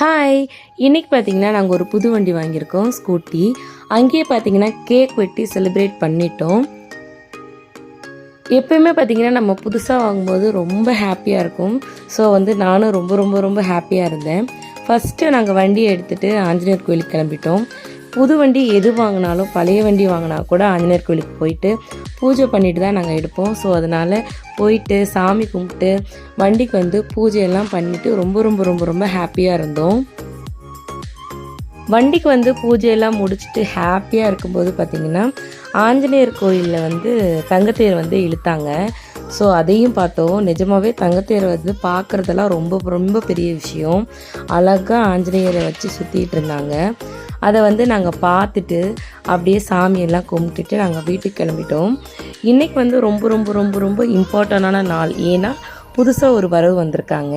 Hi, இன்றைக்கி பார்த்திங்கன்னா நாங்கள் ஒரு புது வண்டி வாங்கியிருக்கோம், ஸ்கூட்டி. அங்கேயே பார்த்திங்கன்னா கேக் வெட்டி செலிப்ரேட் பண்ணிட்டோம். எப்போயுமே பார்த்திங்கன்னா நம்ம புதுசாக வாங்கும்போது ரொம்ப ஹாப்பியாக இருக்கும். ஸோ நானும் ரொம்ப ரொம்ப ரொம்ப ஹாப்பியாக இருந்தேன். ஃபஸ்ட்டு நாங்கள் வண்டியை எடுத்துகிட்டு ஆஞ்சநேயர் கோயிலுக்கு கிளம்பிட்டோம். புது வண்டி எது வாங்கினாலும் பழைய வண்டி வாங்கினா கூட ஆஞ்சநேயர் கோயிலுக்கு போயிட்டு பூஜை பண்ணிட்டு தான் நாங்கள் எடுப்போம். ஸோ அதனால் போயிட்டு சாமி கும்பிட்டு வண்டிக்கு பூஜையெல்லாம் பண்ணிவிட்டு ரொம்ப ரொம்ப ரொம்ப ரொம்ப ஹாப்பியாக இருந்தோம். வண்டிக்கு பூஜையெல்லாம் முடிச்சுட்டு ஹாப்பியாக இருக்கும்போது பார்த்திங்கன்னா ஆஞ்சநேயர் கோயிலில் தங்கத்தேர் இழுத்தாங்க. ஸோ அதையும் பார்த்தோம். நிஜமாகவே தங்கத்தேர் பார்க்குறதெல்லாம் ரொம்ப ரொம்ப பெரிய விஷயம். அழகாக ஆஞ்சநேயரை வச்சு சுற்றிட்டு இருந்தாங்க. அதை நாங்கள் பார்த்துட்டு அப்படியே சாமியெல்லாம் கும்பிட்டுட்டு நாங்கள் வீட்டுக்கு கிளம்பிட்டோம். இன்றைக்கி ரொம்ப ரொம்ப ரொம்ப ரொம்ப இம்பார்ட்டண்டான நாள். ஏன்னா புதுசாக ஒரு வரவு வந்திருக்காங்க.